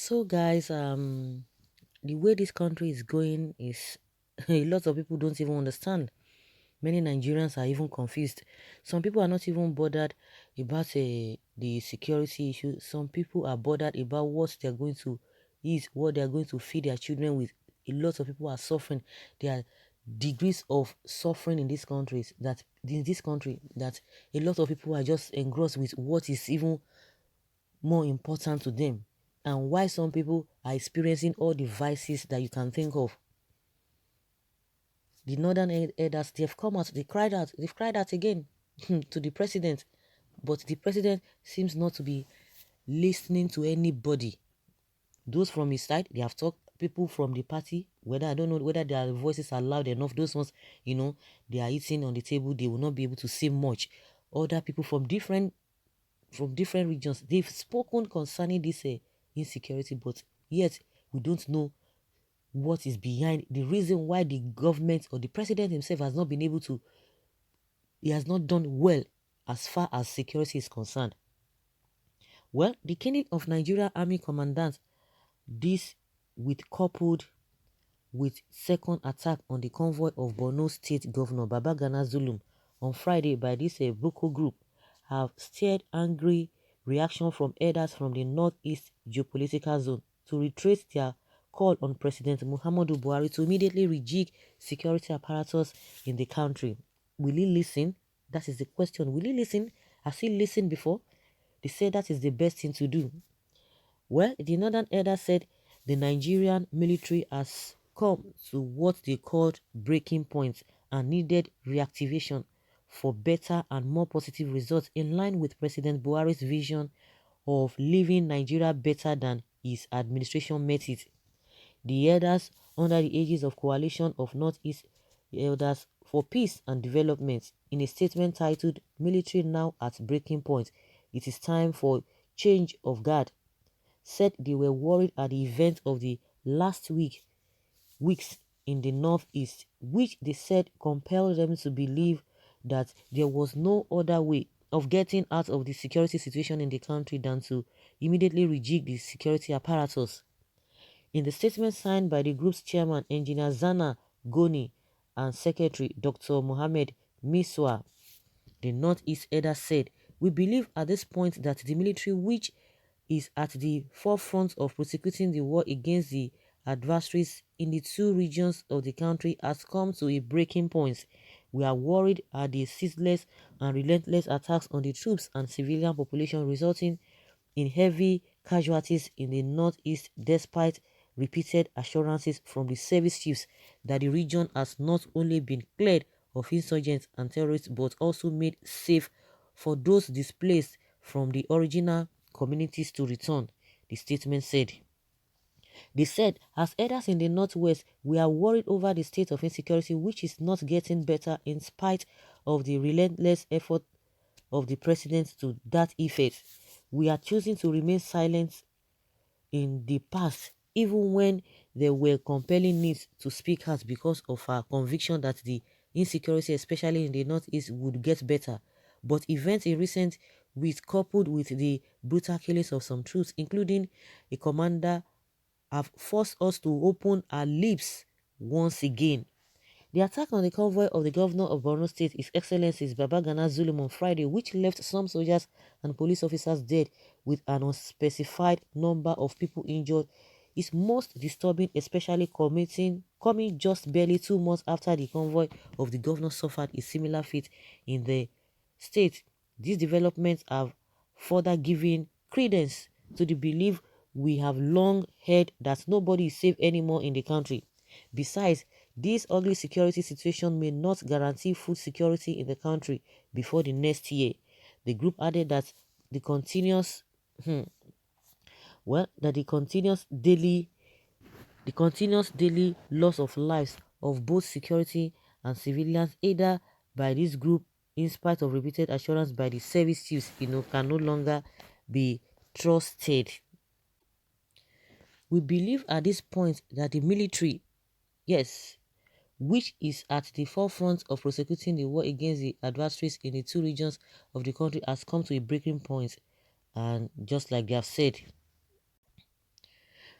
So guys, the way this country is going is a lot of people don't even understand. Many Nigerians are even confused. Some people are not even bothered about the security issue. Some people are bothered about what they're going to eat, what they're going to feed their children with. A lot of people are suffering. There are degrees of suffering in this country that a lot of people are just engrossed with what is even more important to them, and why some people are experiencing all the vices that you can think of. The northern elders, they've come out, they've cried out again to the president, but the president seems not to be listening to anybody. Those from his side, they have talked, people from the party, whether I don't know whether their voices are loud enough, those ones, they are eating on the table, they will not be able to say much. Other people from different regions, they've spoken concerning this insecurity, but yet we don't know what is behind the reason why the government or the president himself has not been able to, he has not done well as far as security is concerned. Well, the killing of Nigeria Army commandant, this with coupled with second attack on the convoy of Borno State Governor Babagana Zulum on Friday by this Boko group, have stirred angry reaction from elders from the northeast geopolitical zone to retrace their call on President Muhammadu Buhari to immediately rejig security apparatus in the country. Will he listen? That is the question. Will he listen? Has he listened before? They say that is the best thing to do. Well, the northern elder said the Nigerian military has come to what they called breaking point and needed reactivation for better and more positive results in line with President Buhari's vision of leaving Nigeria better than his administration met it. The elders, under the aegis of Coalition of Northeast Elders for Peace and Development, in a statement titled Military Now at Breaking Point, it is time for change of guard, said they were worried at the event of the last weeks in the northeast, which they said compelled them to believe that there was no other way of getting out of the security situation in the country than to immediately rejig the security apparatus. In the statement signed by the group's chairman, Engineer Zana Goni, and secretary, Dr. Mohammed Miswa, the Northeast Elder said, "We believe at this point that the military, which is at the forefront of prosecuting the war against the adversaries in the two regions of the country, has come to a breaking point. We are worried at the ceaseless and relentless attacks on the troops and civilian population, resulting in heavy casualties in the northeast, despite repeated assurances from the service chiefs that the region has not only been cleared of insurgents and terrorists but also made safe for those displaced from the original communities to return," the statement said. They said, "As elders in the northwest, we are worried over the state of insecurity, which is not getting better in spite of the relentless effort of the president to that effect. We are choosing to remain silent in the past, even when there were compelling needs to speak out because of our conviction that the insecurity, especially in the northeast, would get better. But events in recent weeks, coupled with the brutal killings of some troops, including a commander, have forced us to open our lips once again." The attack on the convoy of the governor of Borno State, His Excellency Babagana Zulum, on Friday, which left some soldiers and police officers dead with an unspecified number of people injured, is most disturbing, especially coming just barely 2 months after the convoy of the governor suffered a similar fate in the state. These developments have further given credence to the belief we have long heard that nobody is safe anymore in the country. Besides, this ugly security situation may not guarantee food security in the country before the next year. The group added that the continuous well that the continuous daily loss of lives of both security and civilians, either by this group in spite of repeated assurance by the service chiefs, can no longer be trusted. We believe at this point that the military, yes, which is at the forefront of prosecuting the war against the adversaries in the two regions of the country, has come to a breaking point. And just like they have said,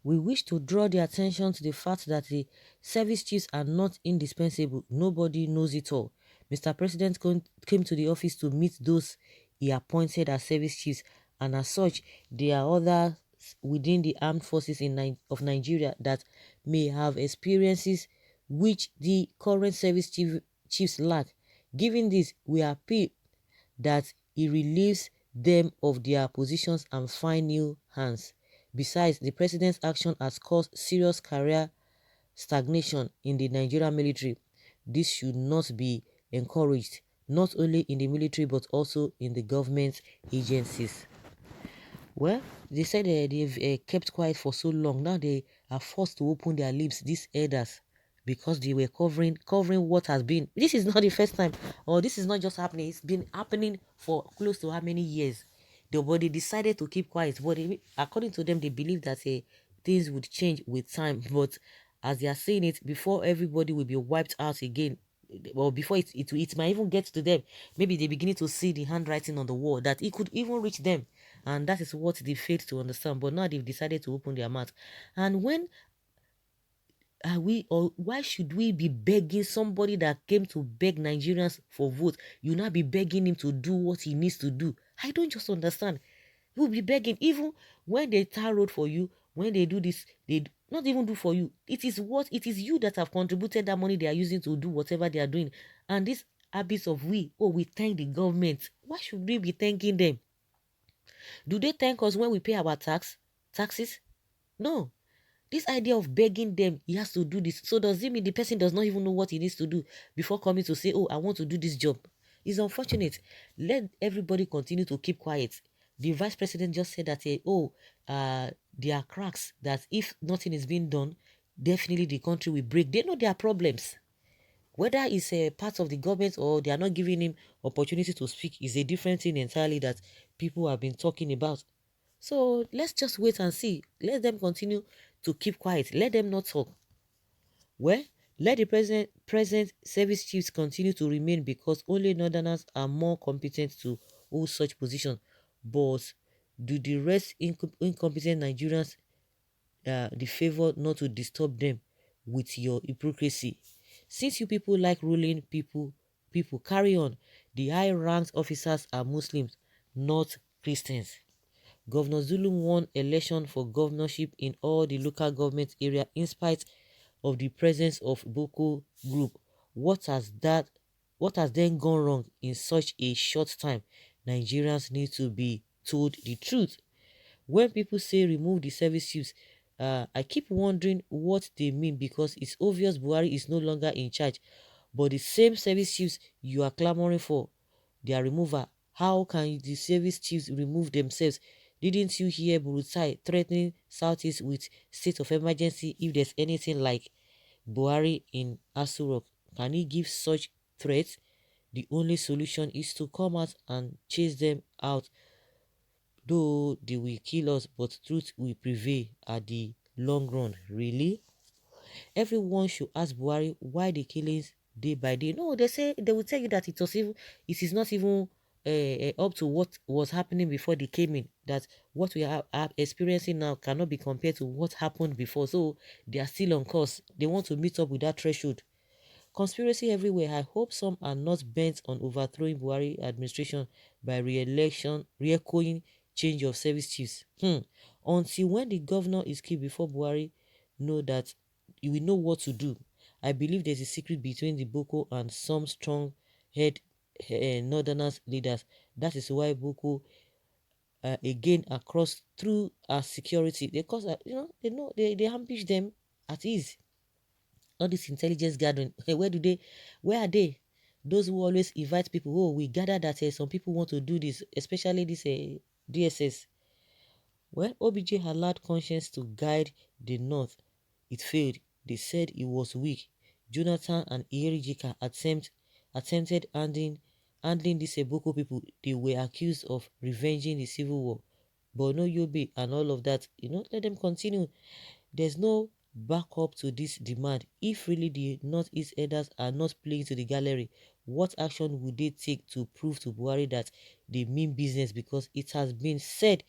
We wish to draw the attention to the fact that the service chiefs are not indispensable. Nobody knows it all. Mr. President came to the office to meet those he appointed as service chiefs, and as such, there are others within the armed forces of Nigeria that may have experiences which the current chiefs lack. Given this, we appeal that he relieves them of their positions and find new hands. Besides, the president's action has caused serious career stagnation in the Nigerian military. This should not be encouraged, not only in the military but also in the government agencies. Well, they said they've kept quiet for so long. Now they are forced to open their lips, these elders, because they were covering what has been. This is not the first time, or this is not just happening. It's been happening for close to how many years? But they decided to keep quiet. But according to them, they believe that things would change with time. But as they are saying it, before everybody will be wiped out again, well, before it might even get to them, maybe they're beginning to see the handwriting on the wall that it could even reach them, and that is what they failed to understand. But now they've decided to open their mouth. And when are we, or why should we be begging somebody that came to beg Nigerians for vote? You now be begging him to do what he needs to do. I don't just understand. You'll be begging, even when they tar road for you, when they do this, not even do for you. It is you that have contributed that money they are using to do whatever they are doing. And this habits of we thank the government. Why should we be thanking them? Do they thank us when we pay our taxes? No. This idea of begging them, he has to do this. So does it mean the person does not even know what he needs to do before coming to say, oh, I want to do this job? It's unfortunate. Let everybody continue to keep quiet. The vice president just said that, there are cracks that if nothing is being done, definitely the country will break. They know there are problems. Whether it's a part of the government or they are not giving him opportunity to speak is a different thing entirely that people have been talking about. So let's just wait and see. Let them continue to keep quiet. Let them not talk. Well, let the present service chiefs continue to remain because only northerners are more competent to hold such positions. But do the rest incompetent Nigerians the favor not to disturb them with your hypocrisy? Since you people like ruling people carry on. The high-ranked officers are Muslims, not Christians. Governor Zulu won election for governorship in all the local government area in spite of the presence of Boko group. What has that what has then gone wrong in such a short time? Nigerians need to be told the truth. When people say remove the service chiefs, I keep wondering what they mean because it's obvious Buhari is no longer in charge. But the same service chiefs you are clamoring for their removal, how can the service chiefs remove themselves? Didn't you hear Burutai threatening Southeast with state of emergency if there's anything like Buhari in Asurok? Can he give such threats? The only solution is to come out and chase them out, though they will kill us, but truth will prevail at the long run. Really? Everyone should ask Buhari why the killings day by day. No, they will tell you that it is not even up to what was happening before they came in. That what we are experiencing now cannot be compared to what happened before. So they are still on course. They want to meet up with that threshold. Conspiracy everywhere. I hope some are not bent on overthrowing Buhari administration by re-echoing change of service chiefs. Until when the governor is killed before Buhari know that you will know what to do. I believe there's a secret between the Boko and some strong head northerners leaders. That is why Boko again across through our security. They cause they ambush them at ease. All this intelligence gathering, where are they? Those who always invite people, oh, we gather that some people want to do this, especially this DSS. Well, OBJ allowed conscience to guide the North. It failed. They said it was weak. Jonathan and Iherijika attempted handling these Boko people. They were accused of revenging the civil war. But no Yobe and all of that, let them continue. There's no backup to this demand. If really the Northeast elders are not playing to the gallery, what action would they take to prove to Buhari that they mean business? Because it has been said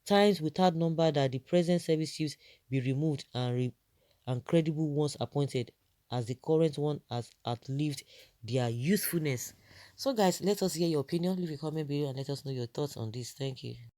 times without number that the present service chiefs be removed and and credible ones appointed, as the current one has outlived their usefulness. So guys, let us hear your opinion. Leave a comment below and let us know your thoughts on this. Thank you.